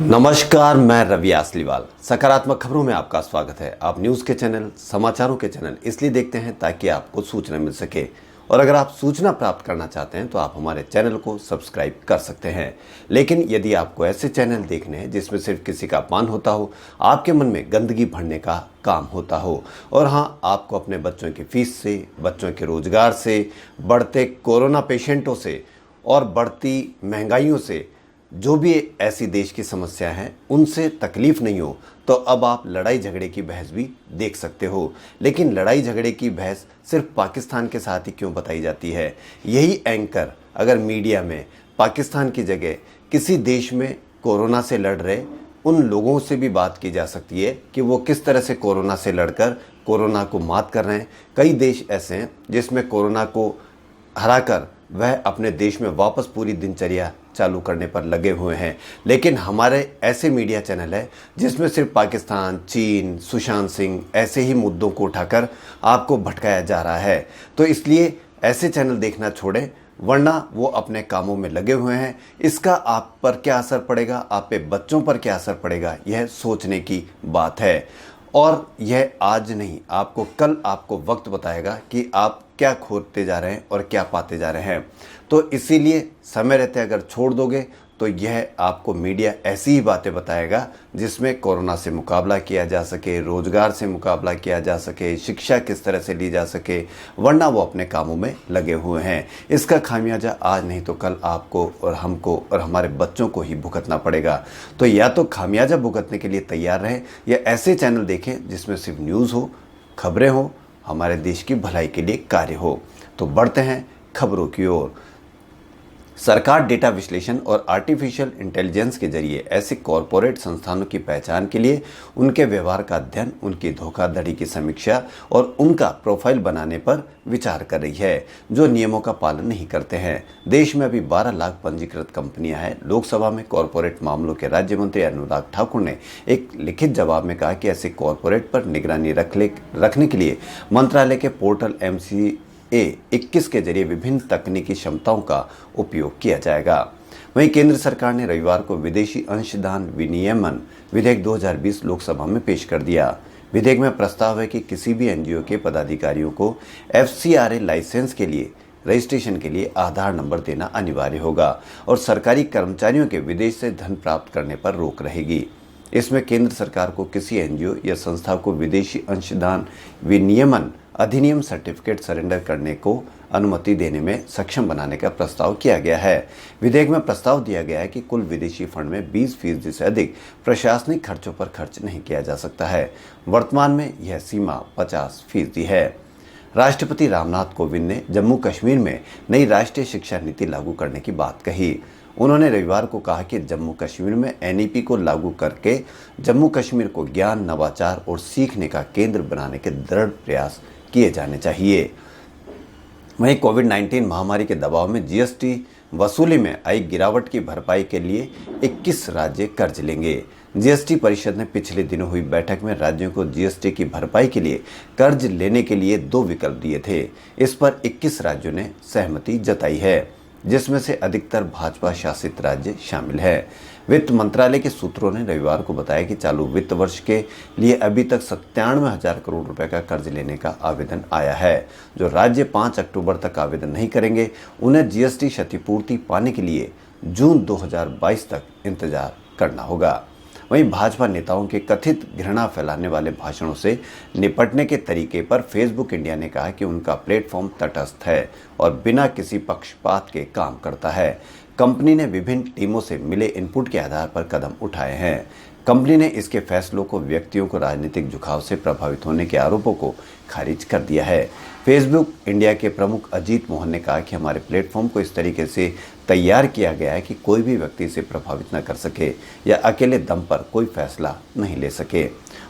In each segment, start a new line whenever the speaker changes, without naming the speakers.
नमस्कार, मैं रवि आसलीवाल। सकारात्मक खबरों में आपका स्वागत है। आप न्यूज़ के चैनल, समाचारों के चैनल इसलिए देखते हैं ताकि आपको सूचना मिल सके, और अगर आप सूचना प्राप्त करना चाहते हैं तो आप हमारे चैनल को सब्सक्राइब कर सकते हैं। लेकिन यदि आपको ऐसे चैनल देखने हैं जिसमें सिर्फ किसी का अपमान होता हो, आपके मन में गंदगी भरने का काम होता हो, और हाँ, आपको अपने बच्चों की फीस से, बच्चों के रोजगार से, बढ़ते कोरोना पेशेंटों से और बढ़ती महंगाइयों से, जो भी ऐसी देश की समस्या है उनसे तकलीफ नहीं हो, तो अब आप लड़ाई झगड़े की बहस भी देख सकते हो। लेकिन लड़ाई झगड़े की बहस सिर्फ पाकिस्तान के साथ ही क्यों बताई जाती है? यही एंकर अगर मीडिया में पाकिस्तान की जगह किसी देश में कोरोना से लड़ रहे उन लोगों से भी बात की जा सकती है कि वो किस तरह से कोरोना से लड़कर कोरोना को मात कर रहे हैं। कई देश ऐसे हैं जिसमें कोरोना को हराकर वह अपने देश में वापस पूरी दिनचर्या चालू करने पर लगे हुए हैं। लेकिन हमारे ऐसे मीडिया चैनल है जिसमें सिर्फ पाकिस्तान, चीन, सुशांत सिंह ऐसे ही मुद्दों को उठाकर आपको भटकाया जा रहा है। तो इसलिए ऐसे चैनल देखना छोड़ें, वरना वो अपने कामों में लगे हुए हैं। इसका आप पर क्या असर पड़ेगा, आप पे बच्चों पर क्या असर पड़ेगा, यह सोचने की बात है। और यह आज नहीं, आपको कल आपको वक्त बताएगा कि आप क्या खोते जा रहे हैं और क्या पाते जा रहे हैं। तो इसीलिए समय रहते अगर छोड़ दोगे तो यह आपको मीडिया ऐसी ही बातें बताएगा जिसमें कोरोना से मुकाबला किया जा सके, रोजगार से मुकाबला किया जा सके, शिक्षा किस तरह से ली जा सके, वरना वो अपने कामों में लगे हुए हैं। इसका खामियाजा आज नहीं तो कल आपको और हमको और हमारे बच्चों को ही भुगतना पड़ेगा। तो या तो खामियाजा भुगतने के लिए तैयार रहें या ऐसे चैनल देखें जिसमें सिर्फ न्यूज़ हो, खबरें हो, हमारे देश की भलाई के लिए कार्य हो। तो बढ़ते हैं खबरों की ओर। सरकार डेटा विश्लेषण और आर्टिफिशियल इंटेलिजेंस के जरिए ऐसे कॉरपोरेट संस्थानों की पहचान के लिए उनके व्यवहार का अध्ययन, उनकी धोखाधड़ी की समीक्षा और उनका प्रोफाइल बनाने पर विचार कर रही है जो नियमों का पालन नहीं करते हैं। देश में अभी 12 लाख पंजीकृत कंपनियां हैं। लोकसभा में कॉरपोरेट मामलों के राज्य मंत्री अनुराग ठाकुर ने एक लिखित जवाब में कहा कि ऐसे कॉरपोरेट पर निगरानी रखने के लिए मंत्रालय के पोर्टल MCA21 के जरिए विभिन्न तकनीकी क्षमताओं का उपयोग किया जाएगा। वहीं केंद्र सरकार ने रविवार को विदेशी अंशदान विनियमन विधेयक 2020 लोकसभा में पेश कर दिया। विधेयक में प्रस्ताव है कि किसी भी NGO के पदाधिकारियों को FCRA लाइसेंस के लिए रजिस्ट्रेशन के लिए आधार नंबर देना अनिवार्य होगा और सरकारी कर्मचारियों के विदेश से धन प्राप्त करने पर रोक रहेगी। इसमें केंद्र सरकार को किसी NGO या संस्था को विदेशी अंशदान विनियमन अधिनियम सर्टिफिकेट सरेंडर करने को अनुमति देने में सक्षम बनाने का प्रस्ताव किया गया है। विधेयक में प्रस्ताव दिया गया है कि कुल विदेशी फंड में 20% से अधिक प्रशासनिक खर्चों पर खर्च नहीं किया जा सकता है। वर्तमान में यह सीमा 50% है। राष्ट्रपति रामनाथ कोविंद ने जम्मू कश्मीर में नई राष्ट्रीय शिक्षा नीति लागू करने की बात कही। उन्होंने रविवार को कहा कि जम्मू कश्मीर में NEP को लागू करके जम्मू कश्मीर को ज्ञान, नवाचार और सीखने का केंद्र बनाने के दृढ़ प्रयास किए जाने चाहिए। वहीं कोविड-19 महामारी के दबाव में GST वसूली में आई गिरावट की भरपाई के लिए 21 राज्य कर्ज लेंगे। GST परिषद ने पिछले दिनों हुई बैठक में राज्यों को GST की भरपाई के लिए कर्ज लेने के लिए 2 विकल्प दिए थे। इस पर 21 राज्यों ने सहमति जताई है, जिसमें से अधिकतर भाजपा शासित राज्य शामिल है। वित्त मंत्रालय के सूत्रों ने रविवार को बताया कि चालू वित्त वर्ष के लिए अभी तक 97,000 करोड़ रुपए का कर्ज लेने का आवेदन आया है। जो राज्य 5 अक्टूबर तक आवेदन नहीं करेंगे उन्हें GST क्षतिपूर्ति पाने के लिए जून 2022 तक इंतजार करना होगा। वहीं भाजपा नेताओं के कथित घृणा फैलाने वाले भाषणों से निपटने के तरीके पर फेसबुक इंडिया ने कहा कि उनका प्लेटफॉर्म तटस्थ है और बिना किसी पक्षपात के काम करता है। कंपनी ने विभिन्न टीमों से मिले इनपुट के आधार पर कदम उठाए हैं। कंपनी ने इसके फैसलों को व्यक्तियों को राजनीतिक झुकाव से प्रभावित होने के आरोपों को खारिज कर दिया है। फेसबुक इंडिया के प्रमुख अजीत मोहन ने कहा कि हमारे प्लेटफॉर्म को इस तरीके से तैयार किया गया है कि कोई भी व्यक्ति इसे प्रभावित न कर सके या अकेले दम पर कोई फैसला नहीं ले सके।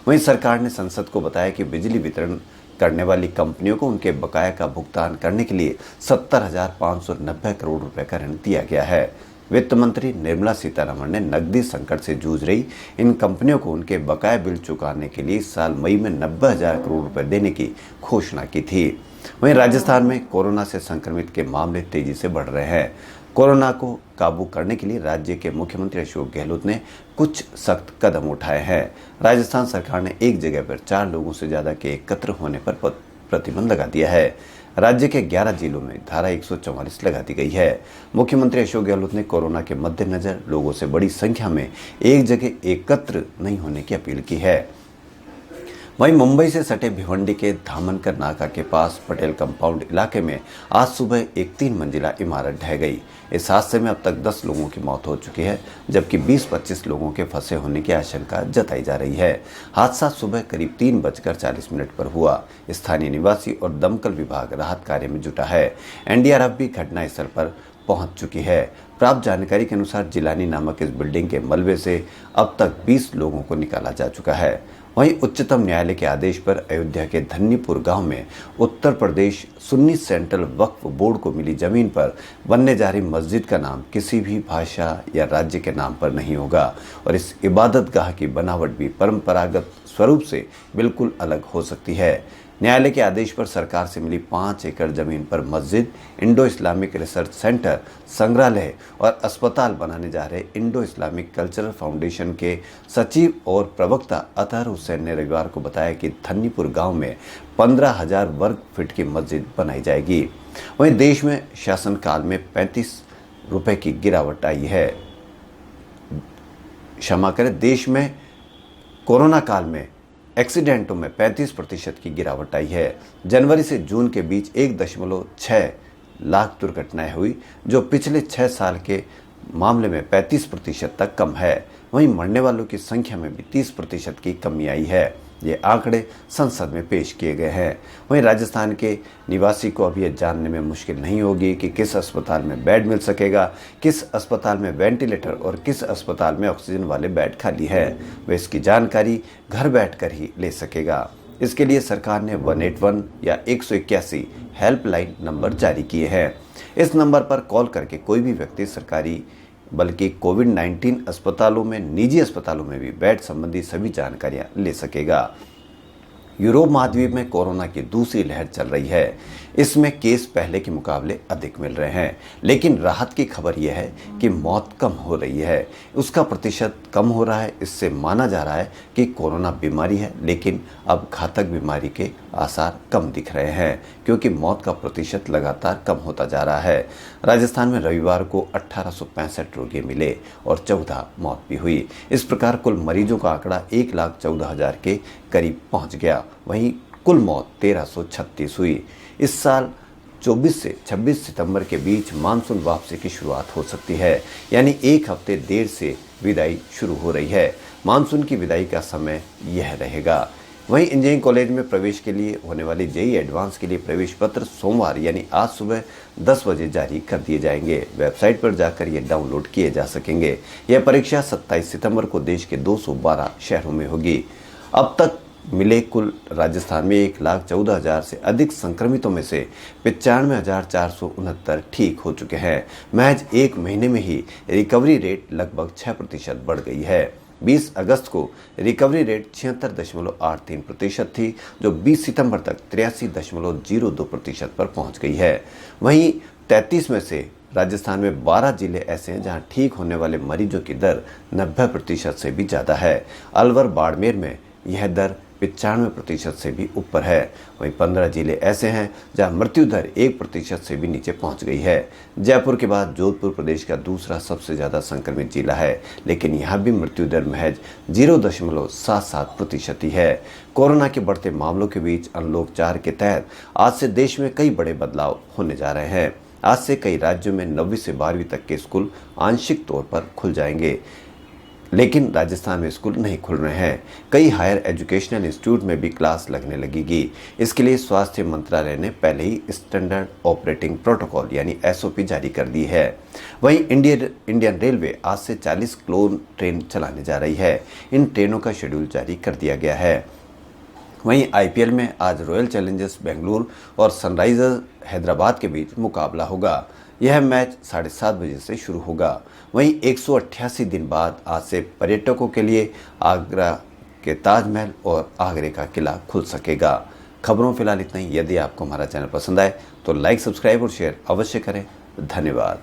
वहीं सरकार ने संसद को बताया कि बिजली वितरण करने वाली कंपनियों को उनके बकाया का भुगतान करने के लिए 70,590 करोड़ रुपए का ऋण दिया गया है। वित्त मंत्री निर्मला सीतारमण ने नकदी संकट से जूझ रही इन कंपनियों को उनके बकाया बिल चुकाने के लिए इस साल मई में 90,000 करोड़ रुपए देने की घोषणा की थी। वहीं राजस्थान में कोरोना से संक्रमित के मामले तेजी से बढ़ रहे हैं। कोरोना को काबू करने के लिए राज्य के मुख्यमंत्री अशोक गहलोत ने कुछ सख्त कदम उठाए हैं। राजस्थान सरकार ने एक जगह पर 4 लोगों से ज्यादा के एकत्र होने पर प्रतिबंध लगा दिया है। राज्य के 11 जिलों में धारा 144 लगा दी गई है। मुख्यमंत्री अशोक गहलोत ने कोरोना के मद्देनजर लोगों से बड़ी संख्या में एक जगह एकत्र नहीं होने की अपील की है। वहीं मुंबई से सटे भिवंडी के धामनकर नाका के पास पटेल कंपाउंड इलाके में आज सुबह एक 3 मंजिला इमारत ढह गई। इस हादसे में अब तक 10 लोगों की मौत हो चुकी है, जबकि 20-25 लोगों के फंसे होने की आशंका जताई जा रही है। हादसा सुबह करीब 3:40 पर हुआ। स्थानीय निवासी और दमकल विभाग राहत कार्य में जुटा है। एनडीआरएफ भी घटनास्थल पर पहुंच चुकी है। प्राप्त जानकारी के अनुसार जिलानी नामक इस बिल्डिंग के मलबे से अब तक 20 लोगों को निकाला जा चुका है। वहीं उच्चतम न्यायालय के आदेश पर अयोध्या के धन्नीपुर गांव में उत्तर प्रदेश सुन्नी सेंट्रल वक्फ बोर्ड को मिली जमीन पर बनने जा रही मस्जिद का नाम किसी भी भाषा या राज्य के नाम पर नहीं होगा और इस इबादतगाह की बनावट भी परंपरागत स्वरूप से बिल्कुल अलग हो सकती है। न्यायालय के आदेश पर सरकार से मिली 5 एकड़ जमीन पर मस्जिद, इंडो इस्लामिक रिसर्च सेंटर, संग्रहालय और अस्पताल बनाने जा रहे इंडो इस्लामिक कल्चरल फाउंडेशन के सचिव और प्रवक्ता अतहर हुसैन ने रविवार को बताया कि धन्नीपुर गांव में 15,000 वर्ग फीट की मस्जिद बनाई जाएगी। वहीं देश में शासनकाल में 35 रुपए की गिरावट आई है। क्षमा करें, देश में कोरोना काल में एक्सीडेंटों में 35% की गिरावट आई है। जनवरी से जून के बीच 1.6 लाख दुर्घटनाएं हुई, जो पिछले 6 साल के मामले में 35% तक कम है। वहीं मरने वालों की संख्या में भी 30% की कमी आई है। ये आंकड़े संसद में पेश किए गए हैं। वहीं राजस्थान के निवासी को अब यह जानने में मुश्किल नहीं होगी कि किस अस्पताल में बेड मिल सकेगा, किस अस्पताल में वेंटिलेटर और किस अस्पताल में ऑक्सीजन वाले बेड खाली है। वह इसकी जानकारी घर बैठकर ही ले सकेगा। इसके लिए सरकार ने 181 या 181 हेल्पलाइन नंबर जारी किए हैं। इस नंबर पर कॉल करके कोई भी व्यक्ति सरकारी बल्कि कोविड-19 अस्पतालों में, निजी अस्पतालों में भी बेड संबंधी सभी जानकारियां ले सकेगा। यूरोप महाद्वीप में कोरोना की दूसरी लहर चल रही है। इसमें केस पहले के मुकाबले अधिक मिल रहे हैं, लेकिन राहत की खबर यह है कि मौत कम हो रही है, उसका प्रतिशत कम हो रहा है। इससे माना जा रहा है कि कोरोना बीमारी है, लेकिन अब घातक बीमारी के आसार कम दिख रहे हैं, क्योंकि मौत का प्रतिशत लगातार कम होता जा रहा है। राजस्थान में रविवार को 1865 रोगी मिले और 14 मौत भी हुई। इस प्रकार कुल मरीजों का आंकड़ा 1,14,000 के करीब पहुंच गया। वहीं कुल मौत 1336 हुई। इस साल 24 से 26 सितंबर के बीच मानसून वापसी की शुरुआत हो सकती है, यानी एक हफ्ते देर से विदाई शुरू हो रही है। मानसून की विदाई का समय यह रहेगा। वहीं इंजीनियरिंग कॉलेज में प्रवेश के लिए होने वाली जेईई एडवांस के लिए प्रवेश पत्र सोमवार यानी आज सुबह 10 बजे जारी कर दिए जाएंगे। वेबसाइट पर जाकर ये डाउनलोड किए जा सकेंगे। यह परीक्षा 27 सितंबर को देश के 212 शहरों में होगी। अब तक मिले कुल राजस्थान में 1,14,000 से अधिक संक्रमितों में से 95,469 ठीक हो चुके हैं। महज एक महीने में ही रिकवरी रेट लगभग 6% बढ़ गई है। 20 अगस्त को रिकवरी रेट 76.83% थी, जो 20 सितंबर तक 83.02% पर पहुंच गई है। वहीं 33 में से राजस्थान में 12 जिले ऐसे हैं जहां ठीक होने वाले मरीजों की दर 90% से भी ज़्यादा है। अलवर, बाड़मेर में यह दर 95% से भी ऊपर है। वहीं 15 जिले ऐसे हैं जहां मृत्यु दर 1% से भी नीचे पहुंच गई है। जयपुर के बाद जोधपुर प्रदेश का दूसरा सबसे ज़्यादा संक्रमित जिला है, लेकिन यहां भी मृत्यु दर महज 0.77% ही है। कोरोना के बढ़ते मामलों के बीच अनलॉक 4 के तहत आज से देश में कई बड़े बदलाव होने जा रहे हैं। आज से कई राज्यों में 9वीं से 12वीं तक के स्कूल आंशिक तौर पर खुल जाएंगे, लेकिन राजस्थान में स्कूल नहीं खुल रहे हैं। कई हायर एजुकेशनल इंस्टीट्यूट में भी क्लास लगने लगेगी। इसके लिए स्वास्थ्य मंत्रालय ने पहले ही स्टैंडर्ड ऑपरेटिंग प्रोटोकॉल यानी एसओपी जारी कर दी है। वहीं इंडियन रेलवे आज से 40 क्लोन ट्रेन चलाने जा रही है। इन ट्रेनों का शेड्यूल जारी कर दिया गया है। वहीं आईपीएल में आज रॉयल चैलेंजर्स बेंगलुरु और सनराइजर्स हैदराबाद के बीच मुकाबला होगा। यह मैच 7:30 बजे से शुरू होगा। वहीं 188 दिन बाद आज से पर्यटकों के लिए आगरा के ताजमहल और आगरे का किला खुल सकेगा। खबरों फिलहाल इतना ही। यदि आपको हमारा चैनल पसंद आए तो लाइक, सब्सक्राइब और शेयर अवश्य करें। धन्यवाद।